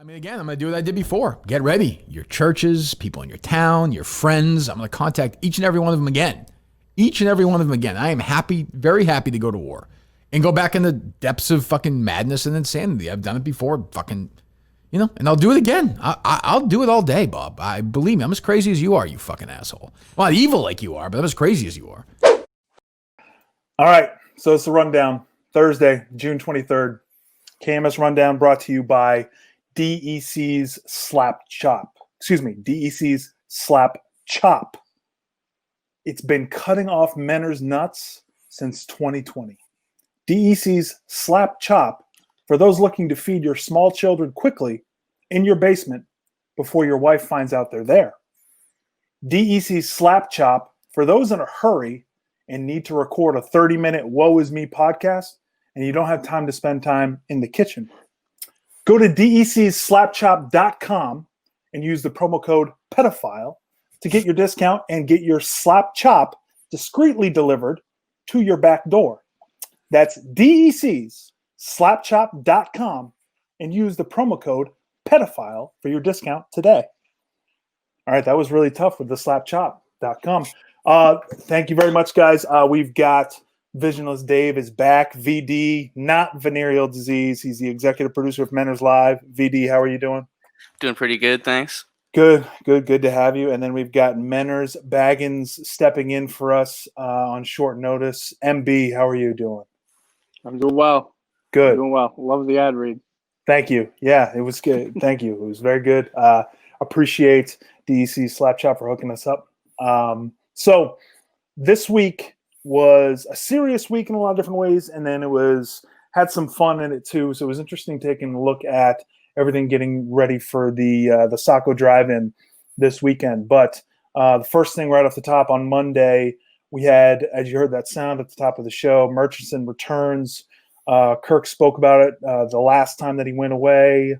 I mean, again, I'm going to do what I did before. Get ready. Your churches, people in your town, your friends. I'm going to contact each and every one of them again. Each and every one of them again. I am happy, very happy to go to war and go back in the depths of fucking madness and insanity. I've done it before, fucking, and I'll do it again. I'll do it all day, Bob. Believe me, I'm as crazy as you are, you fucking asshole. Well, not evil like you are, but I'm as crazy as you are. All right. So it's the rundown. Thursday, June 23rd. KMS Rundown brought to you by DEC's Slap Chop. Excuse me, DEC's Slap Chop. It's been cutting off Menner's nuts since 2020. DEC's Slap Chop for those looking to feed your small children quickly in your basement before your wife finds out they're there. DEC's Slap Chop for those in a hurry and need to record a 30-minute Woe Is Me podcast and you don't have time to spend time in the kitchen. Go to DECslapchop.com and use the promo code pedophile to get your discount and get your slap chop discreetly delivered to your back door. That's DECslapchop.com and use the promo code pedophile for your discount today. All right, that was really tough with the slapchop.com. Thank you very much, guys. We've got Visionless Dave is back. VD, not venereal disease. He's the executive producer of Menner's Live. VD, how are you doing? Doing pretty good, thanks. Good to have you. And then we've got Menner's Baggins stepping in for us on short notice. MB, how are you doing? I'm doing well. Good. I'm doing well. Love the ad read. Thank you. Yeah, it was good. Thank you. It was very good. Appreciate DEC Slap Chop for hooking us up. So this week was a serious week in a lot of different ways, and then had some fun in it too. So it was interesting taking a look at everything getting ready for the Saco Drive-In this weekend. But the first thing right off the top on Monday, we had, as you heard that sound at the top of the show, Murchison returns. Kirk spoke about it the last time that he went away,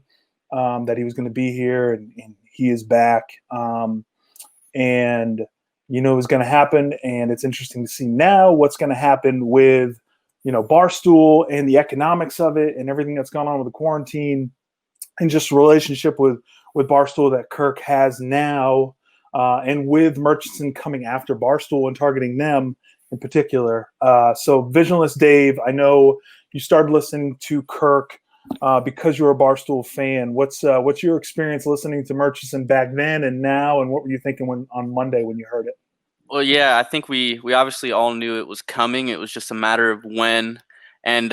that he was going to be here, and he is back. And you know what's going to happen, and it's interesting to see now what's going to happen with, Barstool and the economics of it and everything that's gone on with the quarantine and just relationship with Barstool that Kirk has now, and with Murchison coming after Barstool and targeting them in particular. So Visionless Dave, I know you started listening to Kirk because you're a Barstool fan. What's your experience listening to Murchison back then and now, and what were you thinking on Monday when you heard it? Well, yeah, I think we obviously all knew it was coming. It was just a matter of when, and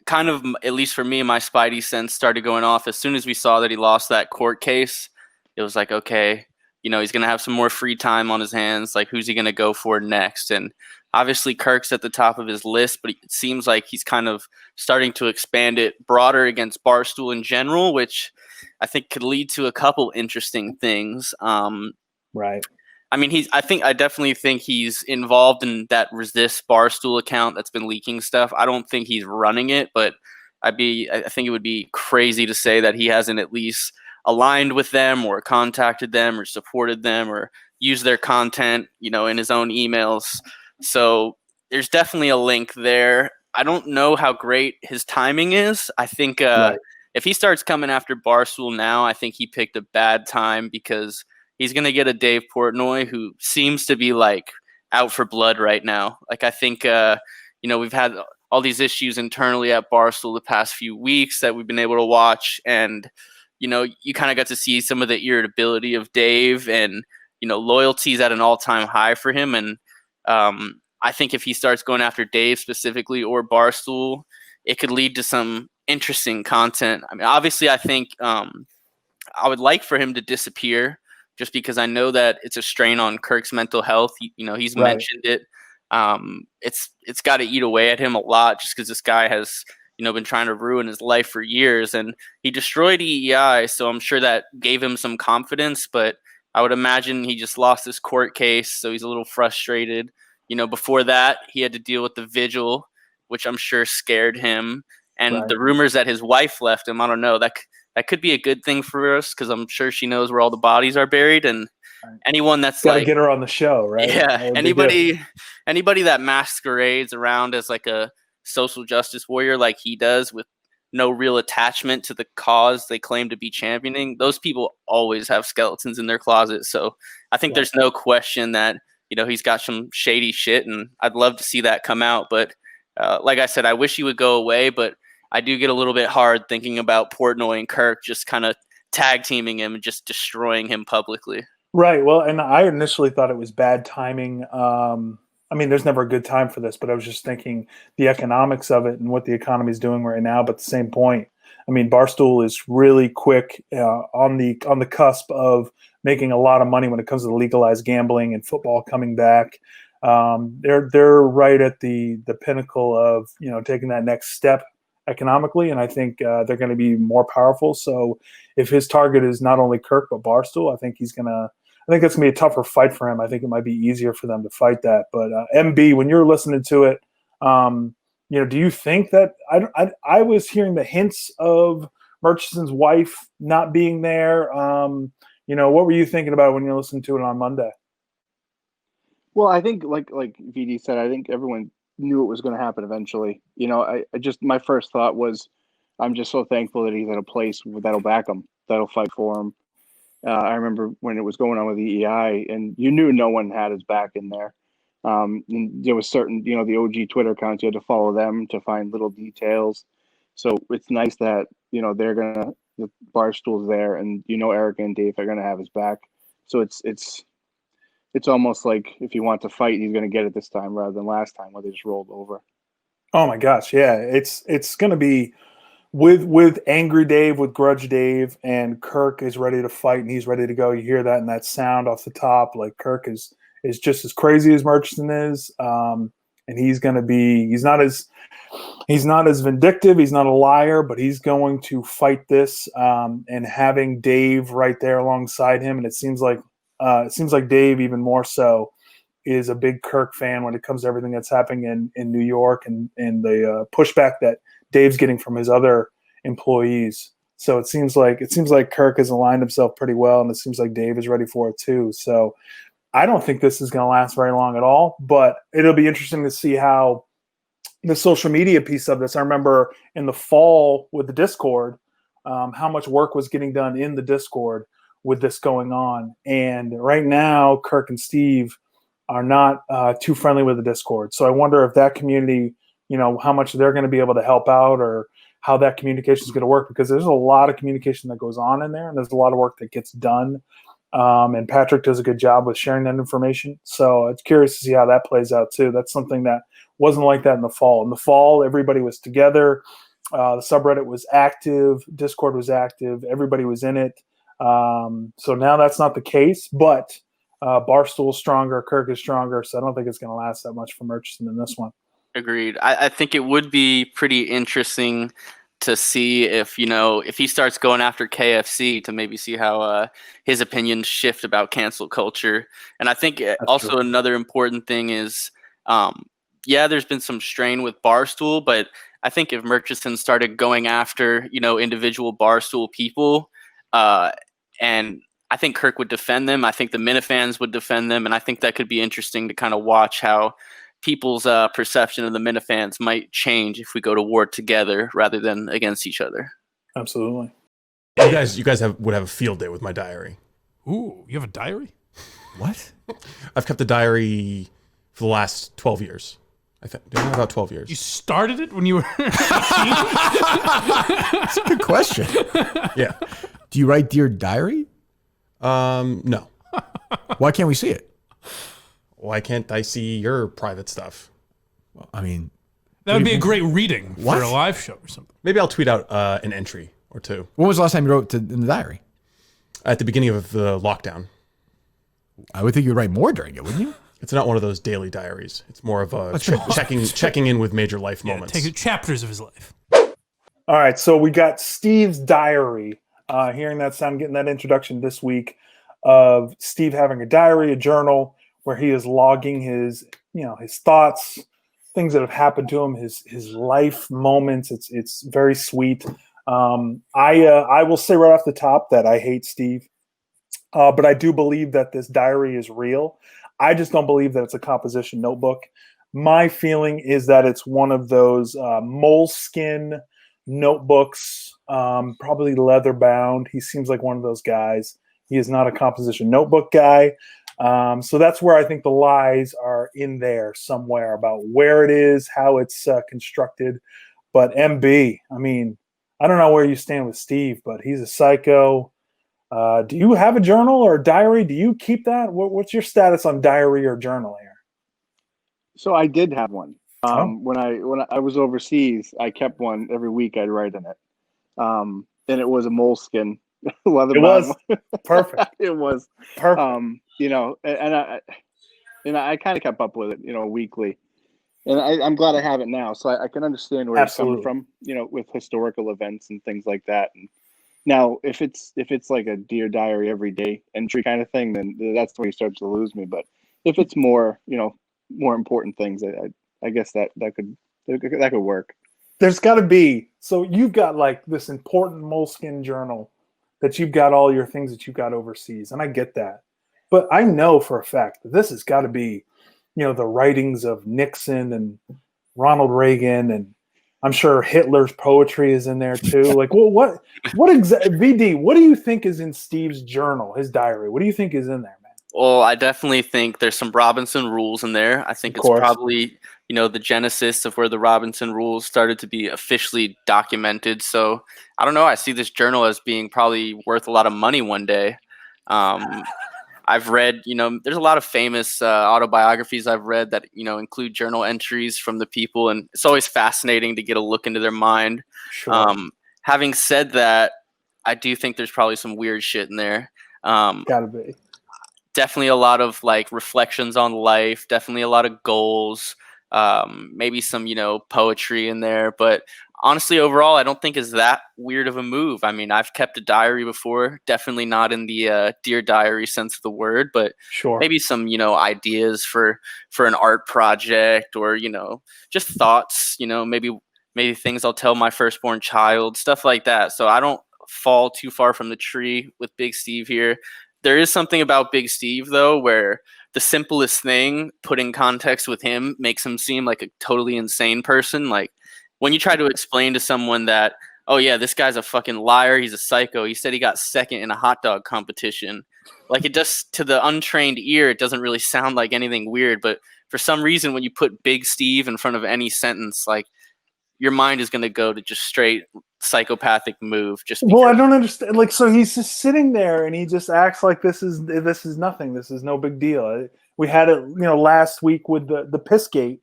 kind of, at least for me, my spidey sense started going off as soon as we saw that he lost that court case. It was like, okay, he's going to have some more free time on his hands. Like, who's he going to go for next? And obviously Kirk's at the top of his list, but it seems like he's kind of starting to expand it broader against Barstool in general, which I think could lead to a couple interesting things. Right. I mean, I definitely think he's involved in that Resist Barstool account that's been leaking stuff. I don't think he's running it, but I think it would be crazy to say that he hasn't at least aligned with them or contacted them or supported them or used their content, in his own emails. So there's definitely a link there. I don't know how great his timing is. I think if he starts coming after Barstool now, I think he picked a bad time because he's going to get a Dave Portnoy who seems to be like out for blood right now. Like, I think, we've had all these issues internally at Barstool the past few weeks that we've been able to watch. And, you kind of got to see some of the irritability of Dave, and, loyalty's at an all-time high for him. And I think if he starts going after Dave specifically or Barstool, it could lead to some interesting content. I mean, obviously, I think I would like for him to disappear, just because I know that it's a strain on Kirk's mental health. He's Right. mentioned it. It's got to eat away at him a lot, just because this guy has, been trying to ruin his life for years, and he destroyed EEI. So I'm sure that gave him some confidence, but I would imagine he just lost his court case. So he's a little frustrated. Before that, he had to deal with the vigil, which I'm sure scared him. And Right. the rumors that his wife left him, I don't know, that could be a good thing for us, because I'm sure she knows where all the bodies are buried. And anyone that's Gotta get her on the show, right? Yeah, anybody that masquerades around as like a social justice warrior like he does with no real attachment to the cause they claim to be championing, those people always have skeletons in their closet. So I think there's no question that, he's got some shady shit, and I'd love to see that come out. But like I said, I wish he would go away, but I do get a little bit hard thinking about Portnoy and Kirk just kind of tag teaming him and just destroying him publicly. Right. Well, and I initially thought it was bad timing. There's never a good time for this, but I was just thinking the economics of it and what the economy is doing right now. But at the same point, Barstool is really quick on the cusp of making a lot of money when it comes to legalized gambling and football coming back. They're right at the pinnacle of taking that next step economically, and I think they're going to be more powerful. So if his target is not only Kirk but Barstool, I think that's going to be a tougher fight for him. I think it might be easier for them to fight that. But MB, when you're listening to it, do you think that I was hearing the hints of Murchison's wife not being there? What were you thinking about when you listened to it on Monday? Well, I think like VD said, I think everyone knew it was going to happen eventually. My first thought was, I'm just so thankful that he's at a place that'll back him, that'll fight for him. I remember when it was going on with the EI, and you knew no one had his back in there. And there was certain, the OG Twitter accounts, you had to follow them to find little details. So it's nice that, the Barstool's there, and Eric and Dave are going to have his back. So it's almost like if you want to fight, he's going to get it this time rather than last time where they just rolled over. Oh my gosh, yeah, it's going to be with Angry Dave, with Grudge Dave, and Kirk is ready to fight and he's ready to go. You hear that in that sound off the top. Like Kirk is just as crazy as Murchison is, and he's going to be. He's not as vindictive. He's not a liar, but he's going to fight this. And having Dave right there alongside him, and it seems like Dave even more so is a big Kirk fan when it comes to everything that's happening in New York and the pushback that Dave's getting from his other employees. So it seems like Kirk has aligned himself pretty well, and it seems like Dave is ready for it too. So I don't think this is going to last very long at all, but it'll be interesting to see how the social media piece of this. I remember in the fall with the Discord, how much work was getting done in the Discord with this going on. And right now, Kirk and Steve are not too friendly with the Discord. So I wonder if that community, how much they're going to be able to help out, or how that communication is going to work, because there's a lot of communication that goes on in there, and there's a lot of work that gets done. And Patrick does a good job with sharing that information. So it's curious to see how that plays out too. That's something that wasn't like that in the fall. In the fall, everybody was together. The subreddit was active. Discord was active. Everybody was in it. So now that's not the case, but Barstool is stronger. Kirk is stronger. So I don't think it's going to last that much for Murchison in this one. Agreed. I think it would be pretty interesting to see if he starts going after KFC, to maybe see how his opinions shift about cancel culture. And I think also true. Another important thing is, there's been some strain with Barstool, but I think if Murchison started going after, individual Barstool people, and I think Kirk would defend them. I think the Minifans would defend them. And I think that could be interesting to kind of watch how people's perception of the Minifans might change if we go to war together rather than against each other. Absolutely. You guys would have a field day with my diary. Ooh, you have a diary? What? I've kept a diary for the last 12 years. I think about 12 years. You started it when you were 18? That's a good question. Yeah. Do you write Dear Diary? No. Why can't we see it? Why can't I see your private stuff? Well, I mean, that would be a great reading for a live show or something. Maybe I'll tweet out an entry or two. When was the last time you wrote in the diary? At the beginning of the lockdown. I would think you'd write more during it, wouldn't you? It's not one of those daily diaries. It's more of a checking in with major life moments. Take chapters of his life. All right, so we got Steve's diary. Hearing that sound, getting that introduction this week of Steve having a diary, a journal, where he is logging his thoughts, things that have happened to him, his life moments. It's very sweet. I will say right off the top that I hate Steve, but I do believe that this diary is real. I just don't believe that it's a composition notebook. My feeling is that it's one of those moleskin notebooks, probably leather bound. He seems like one of those guys. He is not a composition notebook guy. So that's where I think the lies are in there somewhere about where it is, how it's constructed. But MB, I mean, I don't know where you stand with Steve, but he's a psycho. Do you have a journal or a diary? Do you keep that? What's your status on diary or journal here? So I did have one. When I was overseas, I kept one every week. I'd write in it, and it was a moleskin leather. It was perfect. It was perfect. And I kind of kept up with it, weekly. And I'm glad I have it now, so I can understand where Absolutely. it's coming from, with historical events and things like that. And now, if it's like a Dear Diary everyday entry kind of thing, then that's where you start to lose me. But if it's more, more important things, I guess that could work. There's got to be. So you've got like this important moleskin journal that you've got all your things that you've got overseas, and I get that. But I know for a fact that this has got to be, the writings of Nixon and Ronald Reagan, and I'm sure Hitler's poetry is in there too. Like, well, what exactly, VD? What do you think is in Steve's journal, his diary? What do you think is in there, man? Well, I definitely think there's some Robinson rules in there. I think it's probably, the genesis of where the Robinson rules started to be officially documented. So I don't know. I see this journal as being probably worth a lot of money one day. I've read, there's a lot of famous autobiographies I've read that, include journal entries from the people. And it's always fascinating to get a look into their mind. Sure. Having said that, I do think there's probably some weird shit in there. Gotta be. Definitely a lot of like reflections on life, definitely a lot of goals, maybe some, poetry in there. But honestly, overall, I don't think it's that weird of a move. I mean, I've kept a diary before, definitely not in the Dear Diary sense of the word, but sure, maybe some, ideas for an art project or, just thoughts, maybe things I'll tell my firstborn child, stuff like that. So I don't fall too far from the tree with Big Steve here. There is something about Big Steve, though, where the simplest thing, put in context with him, makes him seem like a totally insane person. Like, when you try to explain to someone that, oh, yeah, this guy's a fucking liar, he's a psycho, he said he got second in a hot dog competition. Like, it just, to the untrained ear, it doesn't really sound like anything weird. But for some reason, when you put Big Steve in front of any sentence, like, your mind is going to go to just straight psychopathic move. Well, I don't understand. Like, so he's just sitting there and he just acts like this is nothing. This is no big deal. We had it, last week with the Pissgate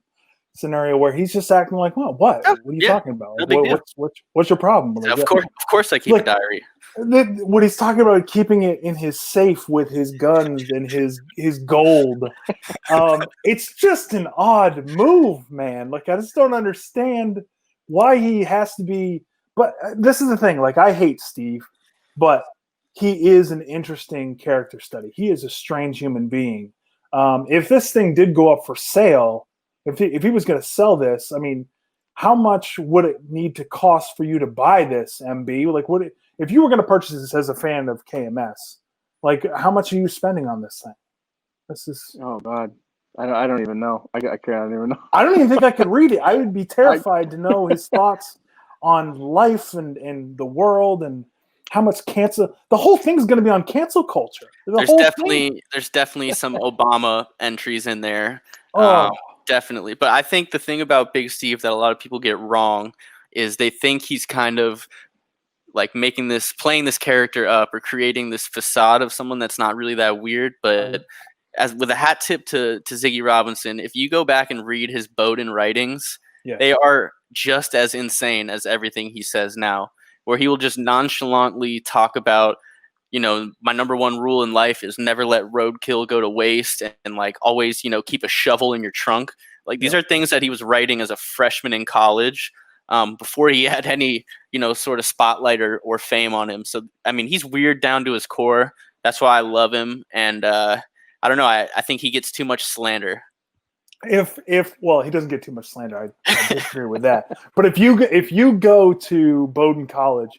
scenario where he's just acting like, well, what? What are you talking about? Like, what's your problem? Like, of course, I keep a diary. What he's talking about, keeping it in his safe with his guns and his gold. It's just an odd move, man. Like, I just don't understand why he has to be. But this is the thing. Like, I hate Steve, but he is an interesting character study. He is a strange human being. If this thing did go up for sale, if he was going to sell this, I mean, how much would it need to cost for you to buy this, MB? Like, if you were going to purchase this as a fan of KMS, like, how much are you spending on this thing? This is, oh God, I don't even know. I can't even know. I don't even think I could read it. I would be terrified to know his thoughts on life and the world and how much cancel. The whole thing's going to be on cancel culture. There's definitely some Obama entries in there. Definitely. But I think the thing about Big Steve that a lot of people get wrong is they think he's kind of like playing this character up or creating this facade of someone that's not really that weird. But as with a hat tip to Ziggy Robinson, if you go back and read his Bowden writings, they are just as insane as everything he says now, where he will just nonchalantly talk about, my number one rule in life is never let roadkill go to waste and like always, keep a shovel in your trunk. Like these are things that he was writing as a freshman in college before he had any, sort of spotlight or fame on him. So, I mean, he's weird down to his core. That's why I love him. And I don't know. I think he gets too much slander. Well, he doesn't get too much slander. I disagree with that. But if you go to Bowdoin College,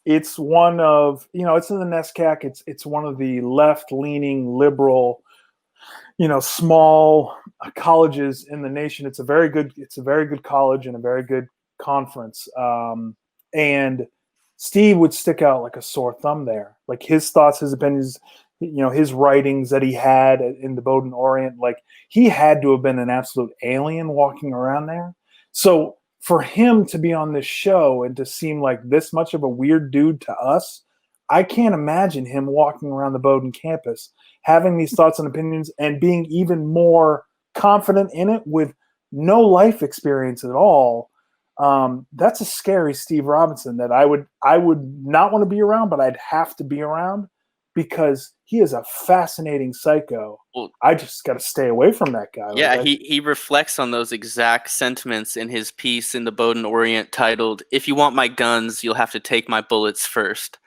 it's one of, it's in the NESCAC. It's one of the left-leaning liberal, small colleges in the nation. It's a very good college and a very good conference. And Steve would stick out like a sore thumb there. Like his thoughts, his opinions, his writings that he had in the Bowdoin Orient, like he had to have been an absolute alien walking around there. So for him to be on this show and to seem like this much of a weird dude to us, I can't imagine him walking around the Bowdoin campus, having these thoughts and opinions and being even more confident in it with no life experience at all. That's a scary Steve Robinson that I would not want to be around, but I'd have to be around because he is a fascinating psycho. Well, I just got to stay away from that guy. Yeah, like, he reflects on those exact sentiments in his piece in the Bowdoin Orient titled, "If you want my guns, you'll have to take my bullets first."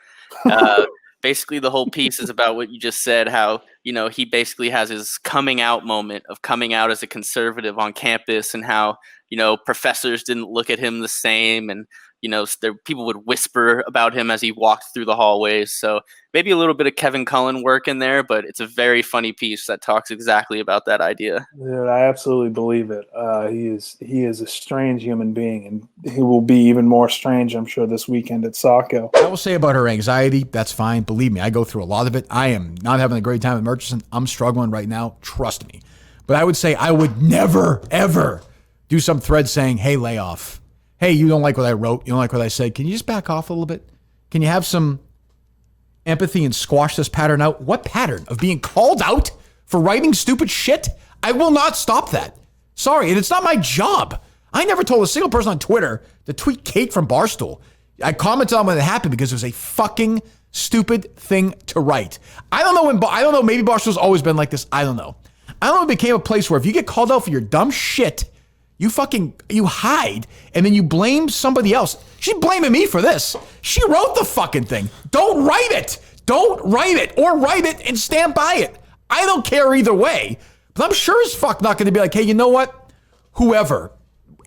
Basically, the whole piece is about what you just said, how, he basically has his coming out moment of coming out as a conservative on campus and how, professors didn't look at him the same and, people would whisper about him as he walked through the hallways. So maybe a little bit of Kevin Cullen work in there, but it's a very funny piece that talks exactly about that idea. Yeah, I absolutely believe it. He is a strange human being, and he will be even more strange, I'm sure, this weekend at Saco. I will say about her anxiety, that's fine. Believe me, I go through a lot of it. I am not having a great time at Murchison. I'm struggling right now. Trust me. But I would say I would never, ever do some thread saying, hey, lay off. Hey, you don't like what I wrote. You don't like what I said. Can you just back off a little bit? Can you have some empathy and squash this pattern out? What pattern? Of being called out for writing stupid shit? I will not stop that. Sorry, and it's not my job. I never told a single person on Twitter to tweet Kate from Barstool. I commented on when it happened because it was a fucking stupid thing to write. I don't know, maybe Barstool's always been like this. I don't know. I don't know if it became a place where if you get called out for your dumb shit, you hide and then you blame somebody else. She's blaming me for this. She wrote the fucking thing. Don't write it. Don't write it, or write it and stand by it. I don't care either way, but I'm sure as fuck not going to be like, hey, you know what? Whoever,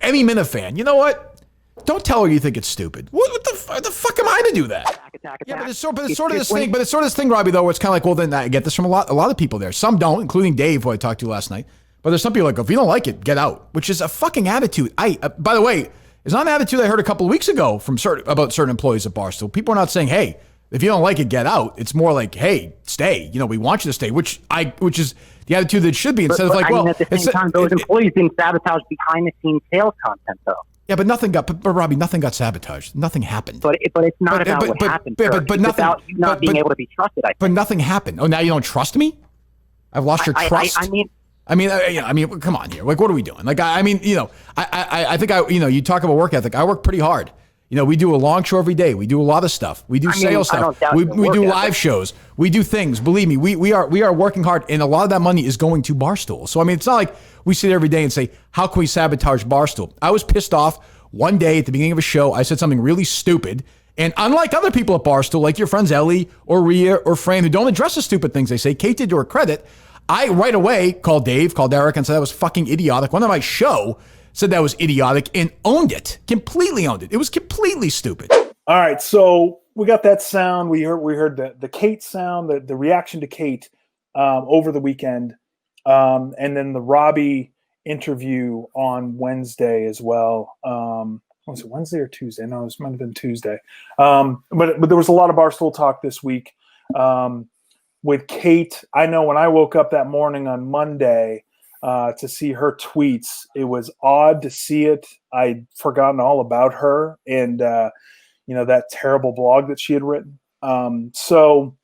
any Minifan, you know what? Don't tell her you think it's stupid. What the fuck am I to do that? Yeah, but it's sort of this thing, Robbie, though, where it's kind of like, well, then I get this from a lot of people there. Some don't, including Dave, who I talked to last night. But there's some people like, if you don't like it, get out, which is a fucking attitude. By the way, it's not an attitude I heard a couple of weeks ago from about certain employees at Barstool. People are not saying, hey, if you don't like it, get out. It's more like, hey, stay. We want you to stay, which is the attitude that it should be. Instead of like, well, at the same time, those employees didn't sabotage behind-the-scenes sales content, though. Yeah, but Robbie, nothing got sabotaged. Nothing happened. But it's not about what happened. But nothing. It's about you not being able to be trusted. I think. But nothing happened. Oh, now you don't trust me? I've lost your trust. I mean, come on here. Like, what are we doing? Like, I think you talk about work ethic. I work pretty hard. We do a long show every day. We do a lot of stuff. We do sales stuff. We do live shows. We do things. Believe me, we are working hard, and a lot of that money is going to Barstool. So, I mean, it's not like we sit every day and say, how can we sabotage Barstool? I was pissed off one day at the beginning of a show. I said something really stupid. And unlike other people at Barstool, like your friends Ellie or Rhea or Fran, who don't address the stupid things they say, Kate did to her credit, I right away called Dave, called Eric, and said that was fucking idiotic. One of my show said that was idiotic and owned it, completely owned it. It was completely stupid. All right, so we got that sound. We heard the Kate sound, the reaction to Kate over the weekend, and then the Robbie interview on Wednesday as well. Was it Wednesday or Tuesday? No, it might have been Tuesday. But there was a lot of Barstool talk this week. With Kate, I know when I woke up that morning on Monday to see her tweets, it was odd to see it. I'd forgotten all about her and, that terrible blog that she had written. So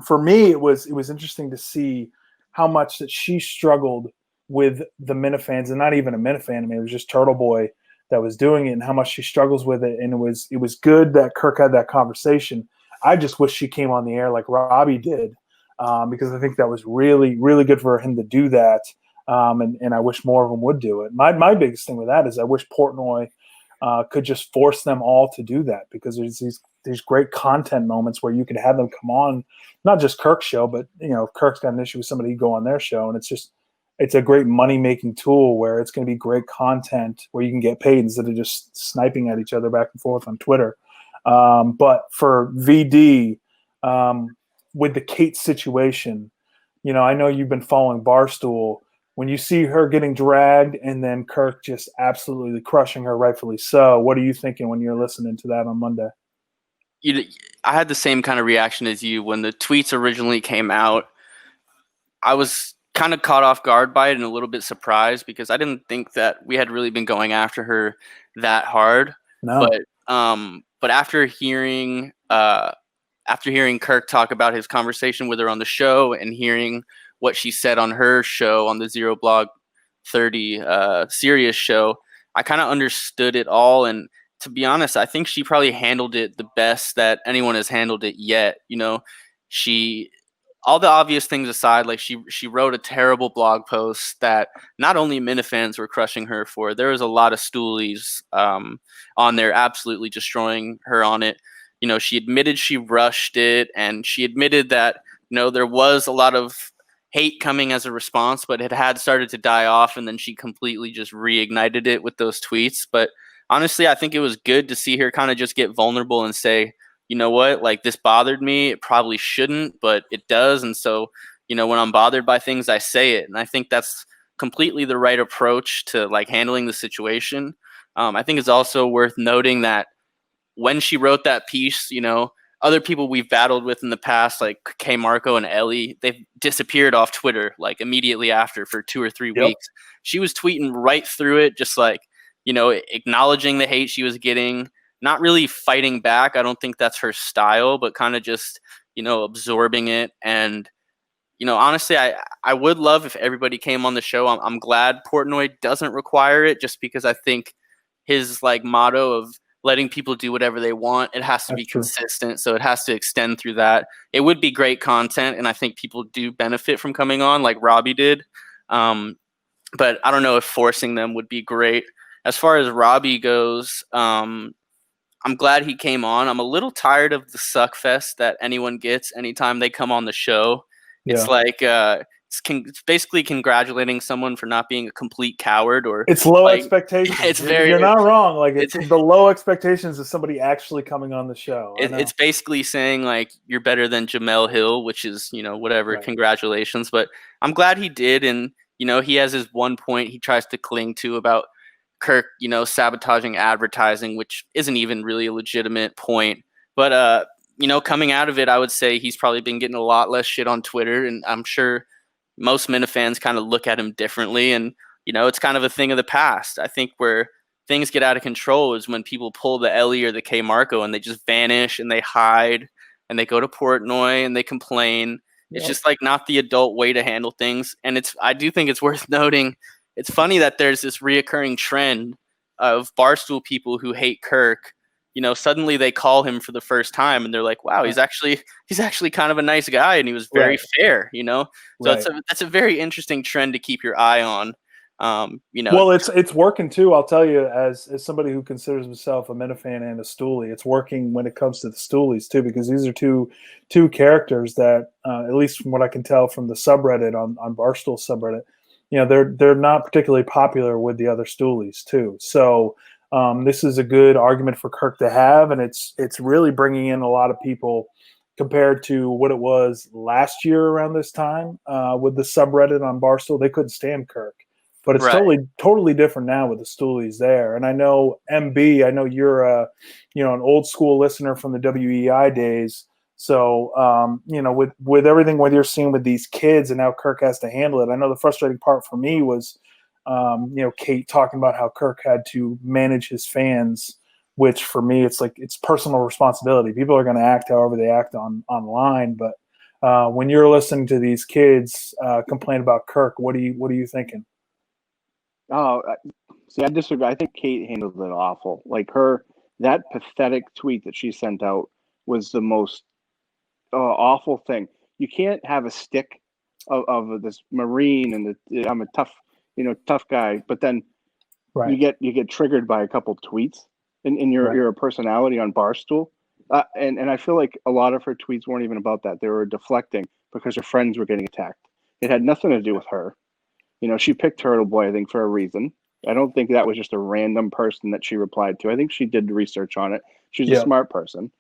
for me, it was interesting to see how much that she struggled with the Minifans, and not even a Minifan. I mean, it was just Turtle Boy that was doing it, and how much she struggles with it. And it was good that Kirk had that conversation. I just wish she came on the air like Robbie did, because I think that was really, really good for him to do that. And I wish more of them would do it. My biggest thing with that is I wish Portnoy could just force them all to do that, because there's these great content moments where you could have them come on, not just Kirk's show, but if Kirk's got an issue with somebody, he'd go on their show, and it's a great money-making tool where it's going to be great content where you can get paid instead of just sniping at each other back and forth on Twitter. But for VD, with the Kate situation, I know you've been following Barstool. when you see her getting dragged and then Kirk just absolutely crushing her, rightfully so, what are you thinking when you're listening to that on Monday? I had the same kind of reaction as you when the tweets originally came out. I was kind of caught off guard by it and a little bit surprised because I didn't think that we had really been going after her that hard. No. But after hearing Kirk talk about his conversation with her on the show and hearing what she said on her show on the Zero Blog 30 Sirius show, I kind of understood it all. And to be honest, I think she probably handled it the best that anyone has handled it yet. You know, all the obvious things aside, like she wrote a terrible blog post that not only Minifans were crushing her for, there was a lot of stoolies on there absolutely destroying her on it. You know, she admitted she rushed it, and she admitted that, you know, there was a lot of hate coming as a response, but it had started to die off, and then she completely just reignited it with those tweets. But honestly, I think it was good to see her kind of just get vulnerable and say, you know what, like, this bothered me. It probably shouldn't, but it does. And so, you know, when I'm bothered by things, I say it. And I think that's completely the right approach to like handling the situation. I think it's also worth noting that when she wrote that piece, you know, other people we've battled with in the past, like K Marco and Ellie, they've disappeared off Twitter like immediately after for 2 or 3 weeks. She was tweeting right through it, just like, you know, acknowledging the hate she was getting, not really fighting back. I don't think that's her style, but kind of just, you know, absorbing it. And, you know, honestly, I would love if everybody came on the show. I'm glad Portnoy doesn't require it, just because I think his like motto of letting people do whatever they want, it has to be consistent. So it has to extend through that. It would be great content, and I think people do benefit from coming on like Robbie did. But I don't know if forcing them would be great. As far as Robbie goes, I'm glad he came on. I'm a little tired of the suck fest that anyone gets anytime they come on the show. Yeah. It's like it's basically congratulating someone for not being a complete coward, or it's low like, expectations. You're not wrong. Like it's the low expectations of somebody actually coming on the show. It's basically saying like you're better than Jamel Hill, which is, you know, whatever. Right. Congratulations. But I'm glad he did, and you know, he has his one point he tries to cling to about Kirk, you know, sabotaging advertising, which isn't even really a legitimate point. But, you know, coming out of it, I would say he's probably been getting a lot less shit on Twitter. And I'm sure most Minifans kind of look at him differently. And, you know, it's kind of a thing of the past. I think where things get out of control is when people pull the Ellie or the K Marco and they just vanish and they hide and they go to Portnoy and they complain. Yep. It's just like not the adult way to handle things. And I do think it's worth noting. It's funny that there's this reoccurring trend of Barstool people who hate Kirk. You know, suddenly they call him for the first time and they're like, wow, he's actually kind of a nice guy, and he was very fair, you know? So that's a very interesting trend to keep your eye on. You know, well, it's working too. I'll tell you, as somebody who considers himself a Minifan and a stoolie, it's working when it comes to the stoolies too, because these are two characters that, at least from what I can tell from the subreddit on Barstool subreddit, you know, they're not particularly popular with the other stoolies too. So this is a good argument for Kirk to have, and it's really bringing in a lot of people compared to what it was last year around this time with the subreddit on Barstool. They couldn't stand Kirk, but it's totally different now with the stoolies there. And I know MB, I know you're an old school listener from the WEI days. So, you know, with everything what you're seeing with these kids and how Kirk has to handle it, I know the frustrating part for me was, you know, Kate talking about how Kirk had to manage his fans, which for me, it's like it's personal responsibility. People are going to act however they act online. But when you're listening to these kids complain about Kirk, what are you thinking? Oh, see, I disagree. I think Kate handled it awful. Like that pathetic tweet that she sent out was the most awful thing. You can't have a stick of this Marine and I'm a tough guy, but then you get triggered by a couple tweets and you're a personality on Barstool. And I feel like a lot of her tweets weren't even about that. They were deflecting because her friends were getting attacked. It had nothing to do with her. You know, she picked Turtle Boy, I think, for a reason. I don't think that was just a random person that she replied to. I think she did research on it. She's a smart person.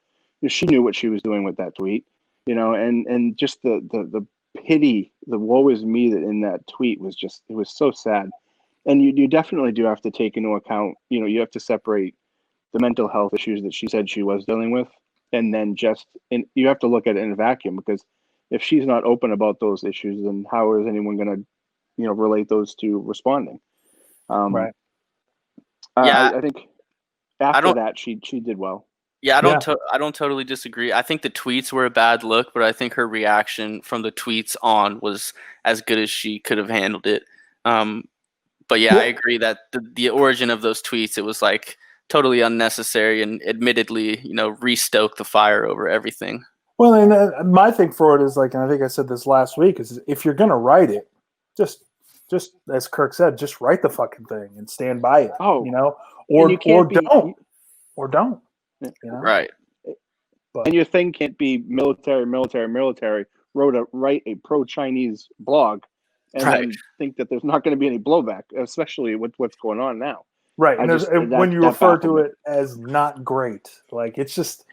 She knew what she was doing with that tweet, you know, and just the pity, the woe is me that in that tweet was just, it was so sad. And you definitely do have to take into account, you have to separate the mental health issues that she said she was dealing with, and then you have to look at it in a vacuum, because if she's not open about those issues, then how is anyone going to, relate those to responding? Right. Yeah, I think after that, she did well. Yeah, I don't totally disagree. I think the tweets were a bad look, but I think her reaction from the tweets on was as good as she could have handled it. But yeah, I agree that the origin of those tweets, it was like totally unnecessary and admittedly, re-stoke the fire over everything. Well, and my thing for it is like, and I think I said this last week, is if you're gonna write it, just as Kirk said, just write the fucking thing and stand by it. Oh, or don't. Right. And your thing can't be military. Write a pro-Chinese blog, and then think that there's not going to be any blowback, especially with what's going on now. Right. And when you refer to it as not great, like it just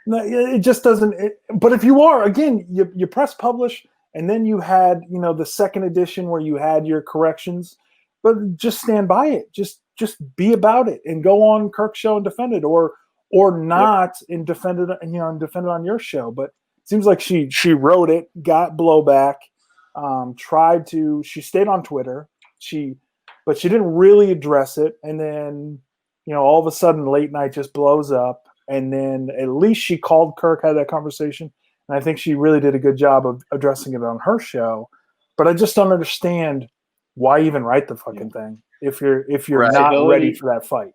doesn't. But if you are, again, you press publish, and then you had, the second edition where you had your corrections, but just stand by it. Just be about it and go on Kirk's show and defend it, or not and defend it, and defend it on your show. But it seems like she wrote it, got blowback, she stayed on Twitter, but she didn't really address it, and then all of a sudden late night just blows up, and then at least she called Kirk, had that conversation, and I think she really did a good job of addressing it on her show. But I just don't understand why even write the fucking thing if you're not ready for that fight.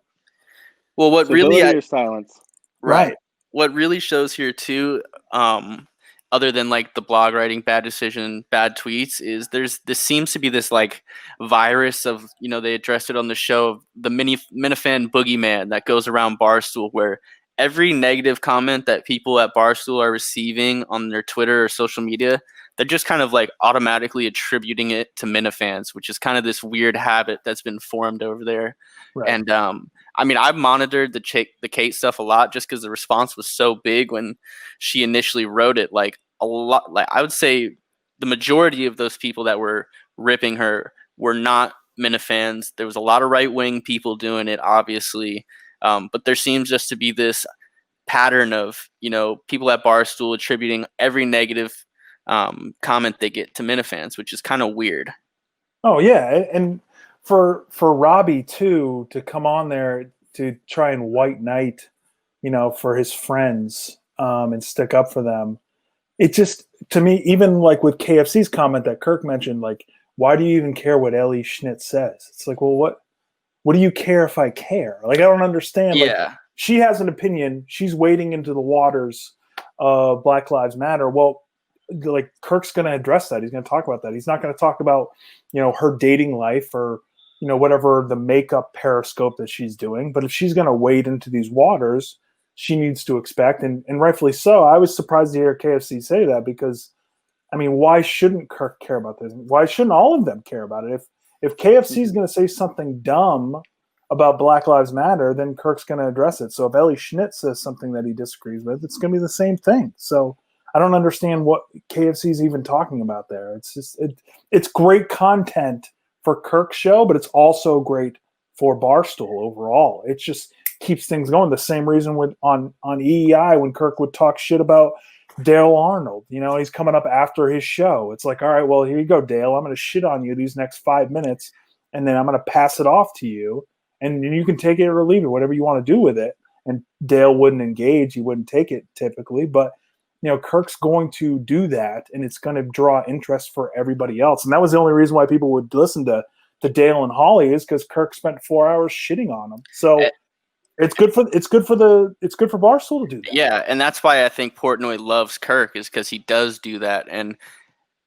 Well, what really your silence. Right. What really shows here too, other than like the blog writing, bad decision, bad tweets, is this seems to be this like virus of, they addressed it on the show, the Minifan boogeyman that goes around Barstool, where every negative comment that people at Barstool are receiving on their Twitter or social media, they're just kind of like automatically attributing it to Minifans, which is kind of this weird habit that's been formed over there. Right. And I've monitored the Kate stuff a lot just because the response was so big when she initially wrote it. Like a lot, like I would say the majority of those people that were ripping her were not Minifans. There was a lot of right-wing people doing it, obviously. But there seems just to be this pattern of, people at Barstool attributing every negative comment they get to Minifans, which is kind of weird. Oh yeah, and for Robbie too to come on there to try and white knight, for his friends and stick up for them. It just, to me, even like with KFC's comment that Kirk mentioned, like, why do you even care what Ellie Schnitt says? It's like, well, what do you care if I care? Like, I don't understand. Yeah. Like, she has an opinion. She's wading into the waters of Black Lives Matter. Well, like, Kirk's going to address that. He's going to talk about that. He's not going to talk about, her dating life or, whatever the makeup periscope that she's doing. But if she's going to wade into these waters, she needs to expect, and rightfully so. I was surprised to hear KFC say that because, why shouldn't Kirk care about this? Why shouldn't all of them care about it? If KFC is going to say something dumb about Black Lives Matter, then Kirk's going to address it. So if Ellie Schnitt says something that he disagrees with, it's going to be the same thing. So I don't understand what KFC is even talking about there. It's just it's great content for Kirk's show, but it's also great for Barstool overall. It just keeps things going. The same reason on EEI when Kirk would talk shit about Dale Arnold. He's coming up after his show. It's like, all right, well, here you go, Dale. I'm going to shit on you these next 5 minutes, and then I'm going to pass it off to you, and you can take it or leave it, whatever you want to do with it. And Dale wouldn't engage. He wouldn't take it typically, but Kirk's going to do that, and it's going to draw interest for everybody else. And that was the only reason why people would listen to Dale and Holly, is because Kirk spent 4 hours shitting on them. So it's good for Barstool to do that. Yeah, and that's why I think Portnoy loves Kirk, is because he does do that. And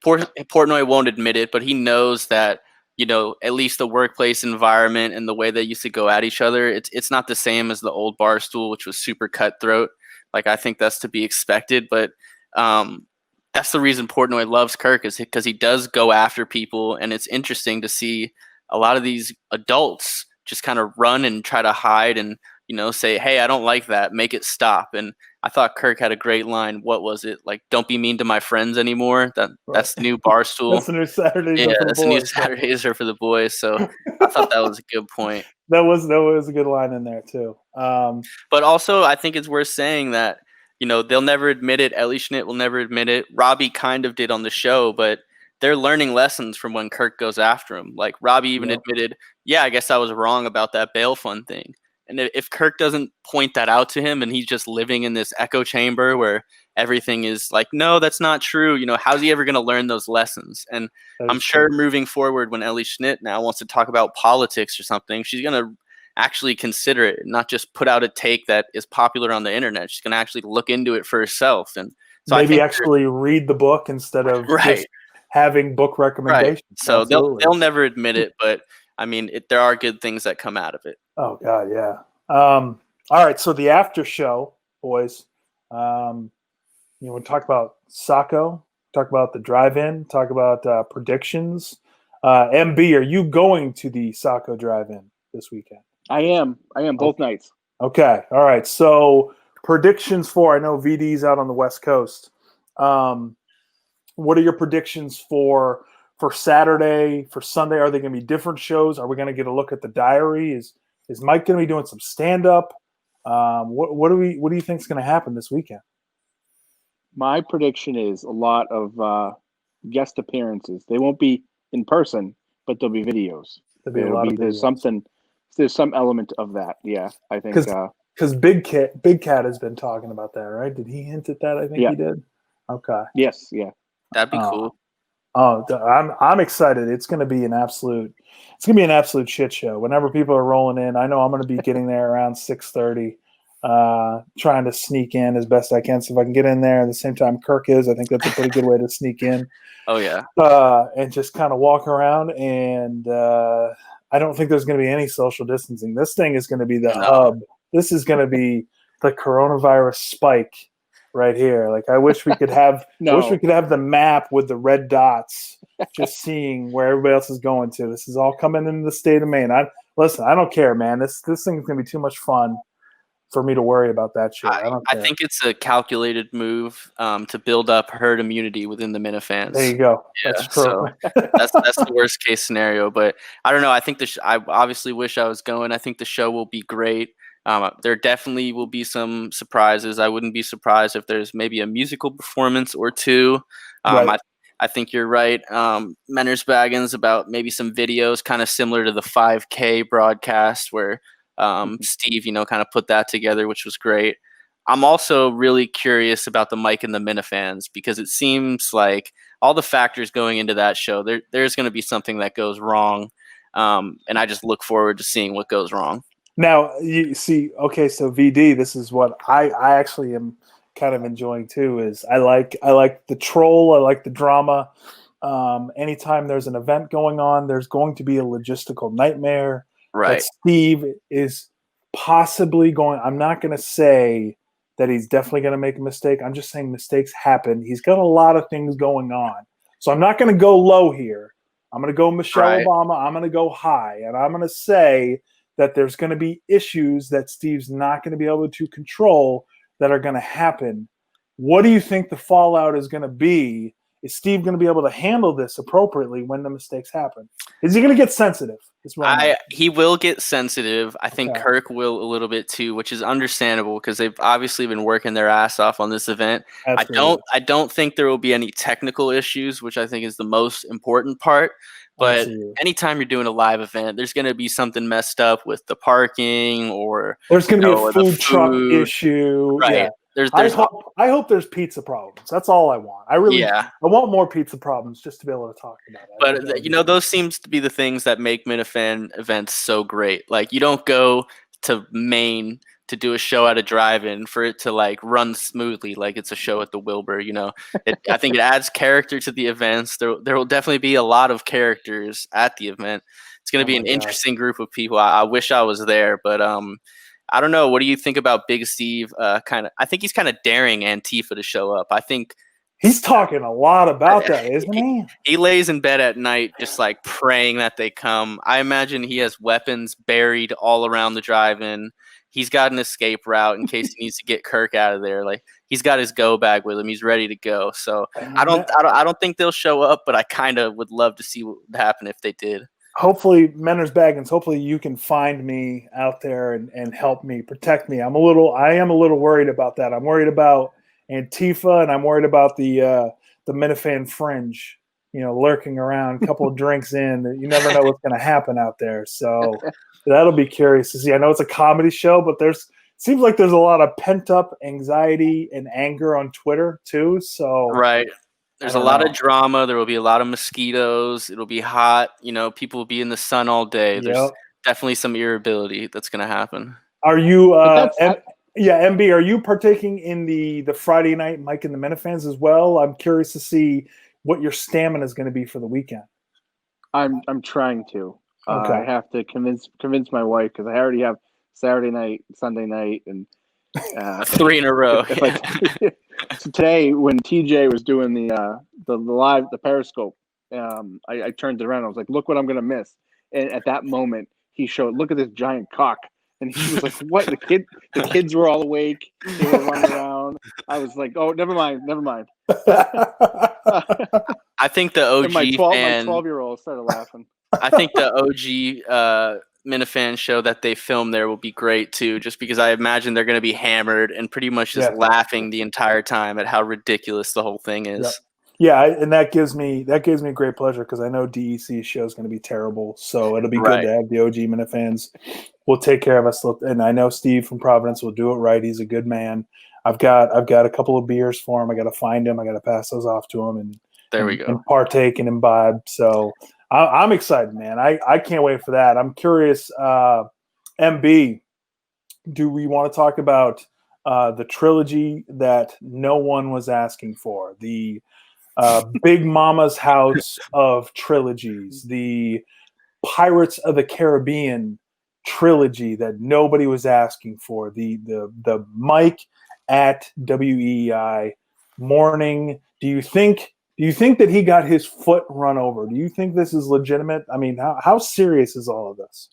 Portnoy won't admit it, but he knows that, at least the workplace environment and the way they used to go at each other, it's not the same as the old Barstool, which was super cutthroat. Like, I think that's to be expected, but that's the reason Portnoy loves Kirk, is because he does go after people, and it's interesting to see a lot of these adults just kind of run and try to hide and, say, hey, I don't like that, make it stop. And I thought Kirk had a great line. What was it? Like, don't be mean to my friends anymore. That's the new Barstool. That's the new Saturdays Yeah, are for the that's the new boys. Saturdays are for the boys. So I thought that was a good point. That was a good line in there too. But also, I think it's worth saying that, they'll never admit it. Ellie Schnitt will never admit it. Robbie kind of did on the show, but they're learning lessons from when Kirk goes after him. Like, Robbie even admitted, yeah, I guess I was wrong about that bail fund thing. And if Kirk doesn't point that out to him and he's just living in this echo chamber where everything is like, no, that's not true, how's he ever going to learn those lessons? And I'm sure moving forward, when Ellie Schnitt now wants to talk about politics or something, she's going to actually consider it, not just put out a take that is popular on the internet. She's going to actually look into it for herself. And so maybe actually read the book instead of just having book recommendations. Right. So they'll never admit it, but I mean, there are good things that come out of it. Oh God, yeah. All right, so the after show, boys. We talk about Saco, talk about the drive-in, talk about predictions. MB, are you going to the Saco drive-in this weekend? I am both nights. Okay, all right. So predictions for, I know VD's out on the West Coast. What are your predictions for Saturday, for Sunday? Are they going to be different shows? Are we going to get a look at the diary? Is Mike going to be doing some stand-up? What do you think is going to happen this weekend? My prediction is a lot of guest appearances. They won't be in person, but there'll be videos. There's some element of that. Yeah, I think because Big Cat has been talking about that, right? Did he hint at that? I think he did. Okay. Yes. Yeah. That'd be cool. Oh, I'm excited. It's going to be an absolute shit show. Whenever people are rolling in, I know I'm going to be getting there around 6:30, trying to sneak in as best I can. So if I can get in there at the same time Kirk is, I think that's a pretty good way to sneak in. Oh yeah. And just kind of walk around. And I don't think there's going to be any social distancing. This thing is going to be the hub. This is going to be the coronavirus spike right here. Like, I wish we could have the map with the red dots, just seeing where everybody else is going to. This is all coming into the state of Maine. I don't care, man. This thing is going to be too much fun for me to worry about that shit. I think it's a calculated move to build up herd immunity within the Minifans. There you go. Yeah, that's true. So that's the worst case scenario. But I don't know. I think I obviously wish I was going. I think the show will be great. There definitely will be some surprises. I wouldn't be surprised if there's maybe a musical performance or two. Right. I think you're right. Menners Baggins about maybe some videos kind of similar to the 5K broadcast where Steve, kind of put that together, which was great. I'm also really curious about the Mike and the Minifans because it seems like all the factors going into that show, there's going to be something that goes wrong. And I just look forward to seeing what goes wrong. Now, you see, okay, so VD, this is what I actually am kind of enjoying too, is I like the troll, I like the drama. Anytime there's an event going on, there's going to be a logistical nightmare. Right. That Steve is possibly going, I'm not going to say that he's definitely going to make a mistake. I'm just saying mistakes happen. He's got a lot of things going on. So I'm not going to go low here. I'm going to go Michelle Obama. I'm going to go high. And I'm going to say that there's going to be issues that Steve's not going to be able to control that are going to happen. What do you think the fallout is going to be? Is Steve going to be able to handle this appropriately when the mistakes happen? Is he going to get sensitive? He will get sensitive. I think Kirk will a little bit too, which is understandable because they've obviously been working their ass off on this event. Absolutely. I don't think there will be any technical issues, which I think is the most important part. But anytime you're doing a live event, there's going to be something messed up with the parking or there's going to be a food truck issue. Right. Yeah. I hope there's pizza problems. That's all I want. I want more pizza problems just to be able to talk about it. But those seems to be the things that make Minifan events so great. Like, you don't go to Maine to do a show at a drive-in for it to like run smoothly like it's a show at the Wilbur. I think it adds character to the events. There will definitely be a lot of characters at the event. It's going to be an interesting group of people. I wish I was there, but I don't know. What do you think about Big Steve? I think he's kind of daring Antifa to show up. I think he's talking a lot about that, isn't he? He lays in bed at night just like praying that they come. I imagine he has weapons buried all around the drive-in. he's got an escape route in case he needs to get Kirk out of there. Like he's got his go bag with him. He's ready to go. So I don't think they'll show up, but I kind of would love to see what would happen if they did. Hopefully, Menner's Baggins, hopefully you can find me out there and help me, protect me. I am a little worried about that. I'm worried about Antifa, and I'm worried about the Minifan fringe, lurking around, a couple of drinks in. You never know what's going to happen out there. So that'll be curious to see. I know it's a comedy show, but seems like there's a lot of pent-up anxiety and anger on Twitter too. So right. There's a lot of drama. There will be a lot of mosquitoes. It'll be hot. People will be in the sun all day. There's definitely some irritability that's going to happen. Are you, MB, are you partaking in the Friday night Mike and the Minifans as well? I'm curious to see what your stamina is going to be for the weekend. I'm trying to. Okay. I have to convince my wife because I already have Saturday night, Sunday night, and 3 in a row. So today, when TJ was doing the Periscope, I turned it around. I was like, "Look what I'm gonna miss!" And at that moment, he showed, "Look at this giant cock," and he was like, "What?" The kids were all awake. They were running around. I was like, "Oh, never mind." I think the OG my fan, 12-year-old started laughing. I think the OG Minifan show that they filmed there will be great too, just because I imagine they're going to be hammered and pretty much just laughing the entire time at how ridiculous the whole thing is. Yeah, and that gives me great pleasure because I know DEC's show is going to be terrible, so it'll be good to have the OG Minifans. Will take care of us, and I know Steve from Providence will do it right. He's a good man. I've got a couple of beers for him. I got to find him. I got to pass those off to him, and there we go. And partake and imbibe. So I'm excited, man. I can't wait for that. I'm curious, MB, do we want to talk about the trilogy that no one was asking for? The Big Mama's House of trilogies, the Pirates of the Caribbean trilogy that nobody was asking for, the Mike at WEI morning. Do you think that he got his foot run over? Do you think this is legitimate? I mean, how serious is all of this?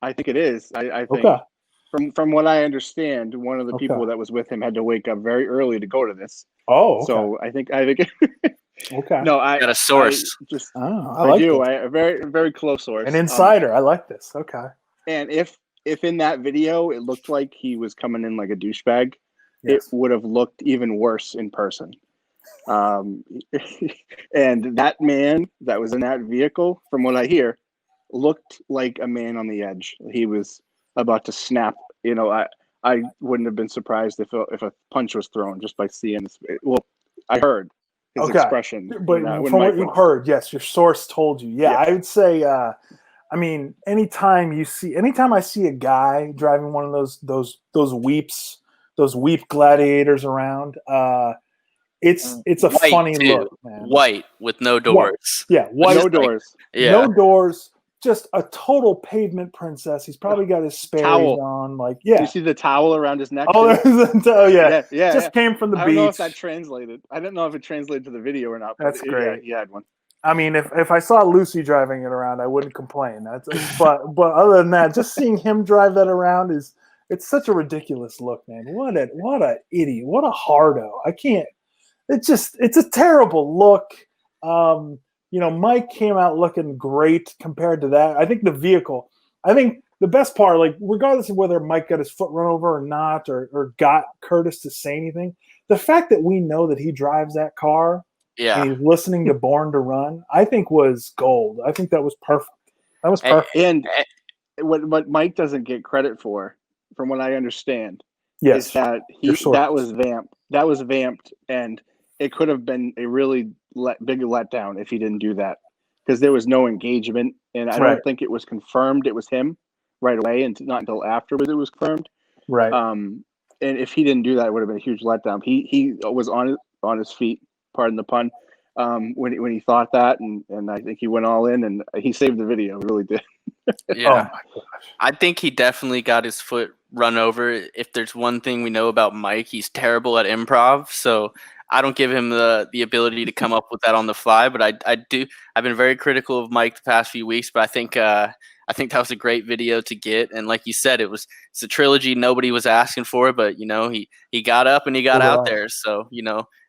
I think it is. I think from what I understand, one of the people that was with him had to wake up very early to go to this. Oh, okay. So I think okay. No, I got a source. I do. A very, very close source. An insider. I like this. Okay. And if in that video it looked like he was coming in like a douchebag, it would have looked even worse in person. And that man that was in that vehicle, from what I hear, looked like a man on the edge. He was about to snap. I wouldn't have been surprised if a punch was thrown just by seeing this. Well, I heard his expression. But from what you've heard, yes, your source told you. Yeah, I would say, I mean, anytime I see a guy driving one of those weeps, those weep gladiators around, it's a white funny too. look, man. White with no doors. Yeah, white. No doors. No doors. Just a total pavement princess. He's probably got his Sperry's on. You see the towel around his neck? Oh, Just came from the beach. I don't know if that translated. I didn't know if it translated to the video or not. That's great. Yeah, he had one. I mean, if I saw Lucy driving it around, I wouldn't complain. But other than that, just seeing him drive that around it's such a ridiculous look, man. What a idiot. What a hardo. I can't. It's a terrible look. Mike came out looking great compared to that. I think the best part, regardless of whether Mike got his foot run over or not, or got Curtis to say anything, the fact that we know that he drives that car and he's listening to Born to Run, I think was gold. I think that was perfect. That was perfect. And what Mike doesn't get credit for, from what I understand, is that that was vamped, and it could have been a really big letdown if he didn't do that, because there was no engagement, and I don't think it was confirmed it was him right away, and not until afterwards it was confirmed. Right. And if he didn't do that, it would have been a huge letdown. He was on his feet, pardon the pun, when he thought that, and I think he went all in, and he saved the video. He really did. Yeah. Oh my gosh. I think he definitely got his foot run over. If there's one thing we know about Mike, he's terrible at improv. So I don't give him the ability to come up with that on the fly. But I've been very critical of Mike the past few weeks. But I think I think that was a great video to get. And like you said, it's a trilogy nobody was asking for, but he got up and he got out there. So,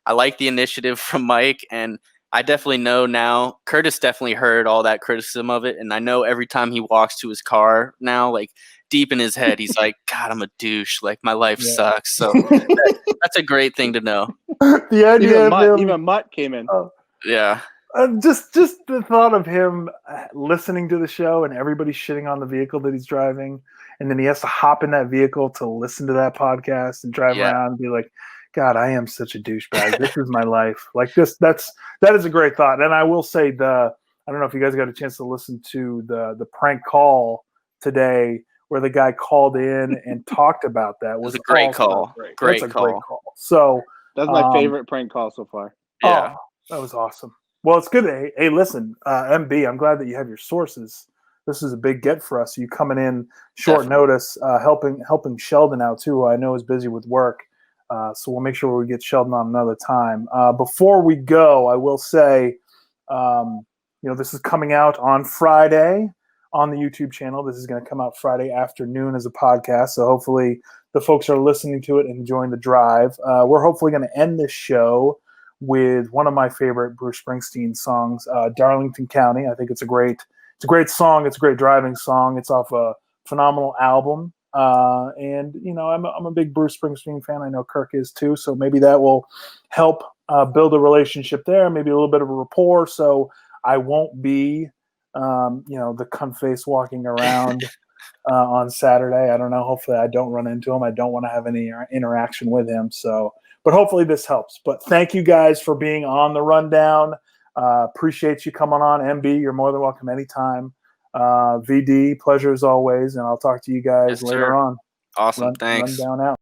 I like the initiative from Mike, and I definitely know now Curtis definitely heard all that criticism of it. And I know every time he walks to his car now, like deep in his head, he's like, God, I'm a douche. Like my life sucks. So that's a great thing to know. The idea even Mutt came in. Yeah. Just the thought of him listening to the show and everybody shitting on the vehicle that he's driving, and then he has to hop in that vehicle to listen to that podcast and drive around and be like, God, I am such a douchebag. This is my life. Like that is a great thought. And I will say I don't know if you guys got a chance to listen to the prank call today where the guy called in and talked about that. It was a great call. Great call. So that's my favorite prank call so far. Yeah. Oh, that was awesome. Well, it's good. Hey, listen, MB, I'm glad that you have your sources. This is a big get for us. You coming in short notice, helping Sheldon out too, who I know is busy with work. So we'll make sure we get Sheldon on another time. Before we go, I will say, this is coming out on Friday on the YouTube channel. This is going to come out Friday afternoon as a podcast. So hopefully the folks are listening to it and enjoying the drive. We're hopefully going to end this show with one of my favorite Bruce Springsteen songs, Darlington County. I think it's a great song. It's a great driving song. It's off a phenomenal album. And I'm a big Bruce Springsteen fan. I know Kirk is too. So maybe that will help build a relationship there, maybe a little bit of a rapport. So I won't be, the cunt face walking around on Saturday. I don't know. Hopefully I don't run into him. I don't want to have any interaction with him. So, but hopefully this helps. But thank you guys for being on the rundown. Appreciate you coming on. MB, you're more than welcome anytime. VD, pleasure as always. And I'll talk to you guys later on. Awesome. Thanks. Rundown out.